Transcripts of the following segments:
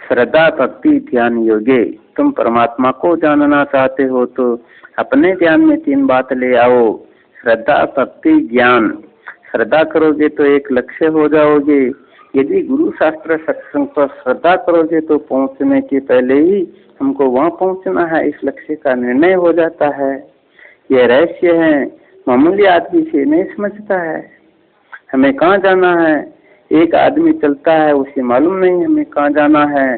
श्रद्धा भक्ति ध्यान योगे। तुम परमात्मा को जानना चाहते हो तो अपने ध्यान में 3 बात ले आओ, श्रद्धा भक्ति ज्ञान। श्रद्धा करोगे तो एक लक्ष्य हो जाओगे। यदि गुरु शास्त्र सत्संग पर श्रद्धा करोगे तो पहुंचने के पहले ही हमको वहां पहुंचना है, इस लक्ष्य का निर्णय हो जाता है। यह रहस्य है, मामूली आदमी से नहीं समझता है हमें कहाँ जाना है। एक आदमी चलता है, उसे मालूम नहीं हमें कहाँ जाना है।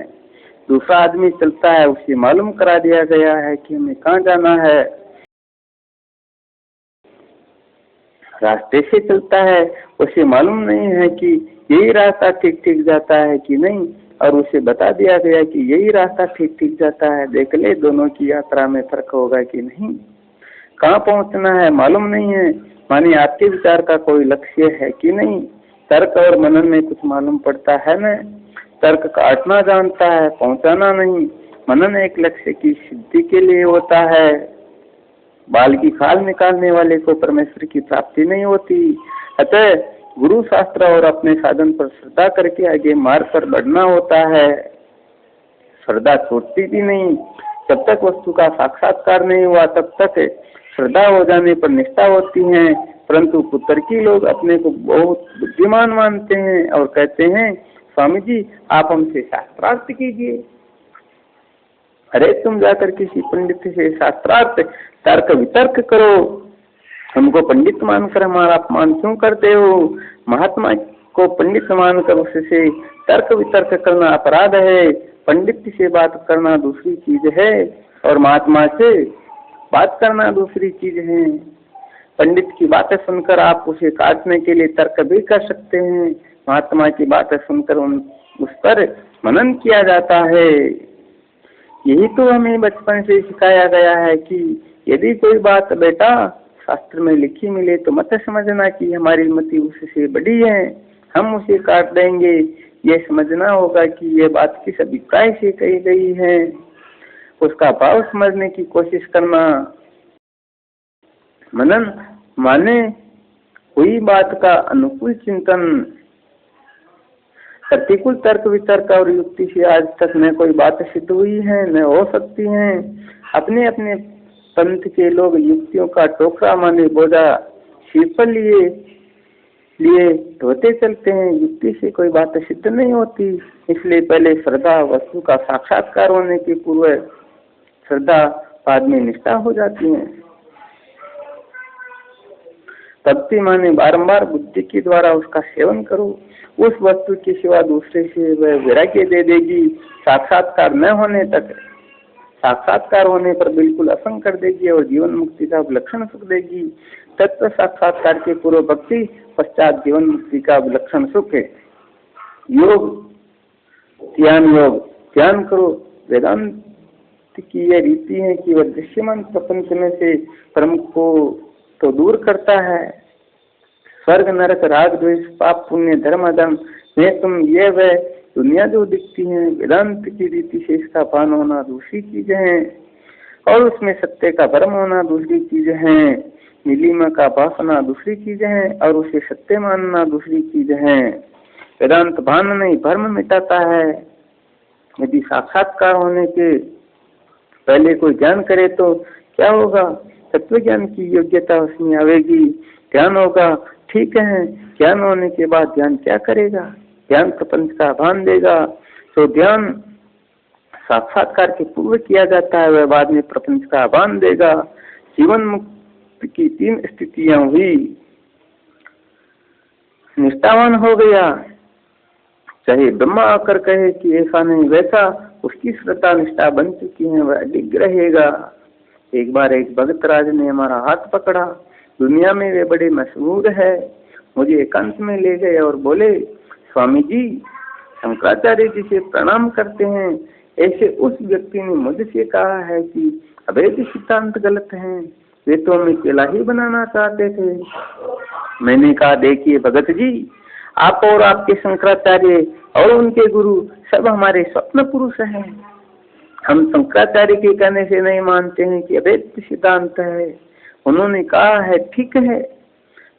दूसरा आदमी चलता है, उसे मालूम करा दिया गया है कि हमें कहाँ जाना है। रास्ते से चलता है, उसे मालूम नहीं है कि यही रास्ता ठीक ठीक जाता है कि नहीं, और उसे बता दिया गया कि यही रास्ता ठीक ठीक जाता है। देख ले दोनों की यात्रा में फर्क होगा कि नहीं। कहाँ पहुँचना है मालूम नहीं है। माने आपके विचार का कोई लक्ष्य है कि नहीं। तर्क और मनन में कुछ मालूम पड़ता है न। तर्क काटना जानता है, पहुँचाना नहीं। मनन एक लक्ष्य की सिद्धि के लिए होता है। बाल की खाल निकालने वाले को परमेश्वर की प्राप्ति नहीं होती। अतः गुरु शास्त्र और अपने साधन पर श्रद्धा करके आगे मार्ग पर बढ़ना होता है। श्रद्धा छूटती भी नहीं। जब तक वस्तु का साक्षात्कार नहीं हुआ तब तक श्रद्धा हो जाने पर निष्ठा होती है। परंतु कुतर्की लोग अपने को बहुत बुद्धिमान मानते हैं और कहते हैं, स्वामी जी आप हमसे शास्त्रार्थ कीजिए। अरे तुम जाकर किसी पंडित से शास्त्रार्थ तर्क वितर्क करो। हमको पंडित मानकर हमारा अपमान क्यों करते हो। महात्मा को पंडित मानकर उससे तर्क वितर्क करना अपराध है। पंडित से बात करना दूसरी चीज है और महात्मा से बात करना दूसरी चीज है। पंडित की बातें सुनकर आप उसे काटने के लिए तर्क भी कर सकते हैं। महात्मा की बातें सुनकर उस पर मनन किया जाता है। यही तो हमें बचपन से सिखाया गया है कि यदि कोई बात बेटा शास्त्र में लिखी मिले तो मत समझना कि हमारी मति उससे बड़ी है, हम उसे काट देंगे। ये समझना होगा कि ये बात किस अभिप्राय से कही गई है, उसका भाव समझने की कोशिश करना। मनन माने हुई बात का अनुकूल चिंतन। प्रतिकूल तर्क वितर्क और युक्ति से आज तक न कोई बात सिद्ध हुई है न हो सकती है। अपने अपने पंथ के लोग युक्तियों का टोकरा माने बोझा सिर पर लिए ढोते चलते हैं। युक्ति से कोई बात सिद्ध नहीं होती। इसलिए पहले श्रद्धा, वस्तु का साक्षात्कार होने के पूर्व श्रद्धा, बाद में निष्ठा हो जाती है। भक्ति माने बारंबार बुद्धि के द्वारा उसका सेवन करो। उस वस्तु के सिवा दूसरे से वह वैराग्य दे देगी। साक्षात्कार न होने तक, साक्षात्कार होने पर बिल्कुल असंग कर देगी और जीवन मुक्ति का विलक्षण सुख देगी। तत्व साक्षात्कार के पूर्व भक्ति, पश्चात जीवन मुक्ति का विलक्षण सुख है। योग, ध्यान योग। ध्यान करो। वेदांत की यह रीति है कि वह दृश्यमान प्रपंच में से कर्म को तो दूर करता है। स्वर्ग नरक राग द्वेष पाप पुण्य धर्म अधर्म में तुम ये वह दुनिया जो दिखती है, वेदांत की रीति से इसका भान होना दूसरी चीज है और उसमें सत्य का भ्रम होना दूसरी चीज है। नीलिमा का भासना दूसरी चीज है और उसे सत्य मानना दूसरी चीज है। वेदांत भान नहीं भ्रम मिटाता है। यदि साक्षात्कार होने के पहले कोई ज्ञान करे तो क्या होगा। तत्व ज्ञान की योग्यता उसमें आवेगी। ध्यान होगा, ठीक है। ज्ञान होने के बाद ध्यान क्या करेगा। ध्यान प्रपंच का भान देगा। तो ध्यान साक्षात्कार के पूर्व किया जाता है, वह बाद में प्रपंच का भान देगा। जीवन मुक्ति की 3 स्थितियां हुई। निष्ठावान हो गया, चाहे ब्रह्मा आकर कहे कि ऐसा नहीं वैसा, उसकी श्रद्धा निष्ठा बन चुकी है, वह डिग रहेगा। एक बार एक भगत राज ने हमारा हाथ पकड़ा। दुनिया में वे बड़े मशहूर है। मुझे एकांत में ले गए और बोले, स्वामी जी शंकराचार्य जी से प्रणाम करते हैं। ऐसे उस व्यक्ति ने मुझसे कहा है कि अवैध सिद्धांत गलत हैं, वे तो हमें केला ही बनाना चाहते थे। मैंने कहा, देखिए भगत जी, आप और आपके शंकराचार्य और उनके गुरु सब हमारे स्वप्न पुरुष हैं। हम शंकराचार्य के कहने से नहीं मानते हैं कि अवैध सिद्धांत है। उन्होंने कहा है ठीक है,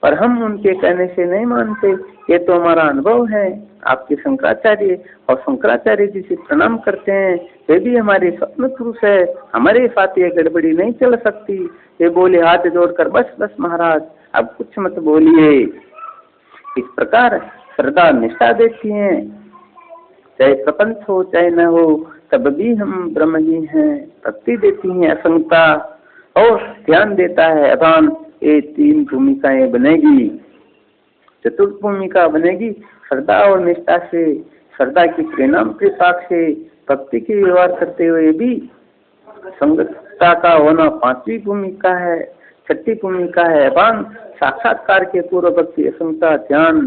पर हम उनके कहने से नहीं मानते। ये तो हमारा अनुभव है। आपके शंकराचार्य और शंकराचार्य जी से प्रणाम करते हैं, वे भी हमारे स्वप्न पुरुष है, हमारे साथ ये गड़बड़ी नहीं चल सकती। ये बोले हाथ जोड़कर, बस बस महाराज अब कुछ मत बोलिए। इस प्रकार श्रद्धा निष्ठा देती हैं, चाहे प्रपंच हो चाहे न हो, तब भी हम ब्रह्म ही हैं। भक्ति देती है असंगता, और ध्यान देता है अभान। ये 3 भूमिकाएं बनेगी। चतुर्थ भूमिका बनेगी श्रद्धा और निष्ठा से। श्रद्धा की परिणाम के साथ से भक्ति के व्यवहार करते हुए भी संगतता का होना 5वीं भूमिका है। 6ठी भूमिका है अभान, साक्षात्कार के पूर्व भक्ति, असंगता, ध्यान,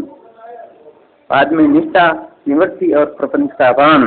बाद में निष्ठा, निवृत्ति और प्रपंच का अभान।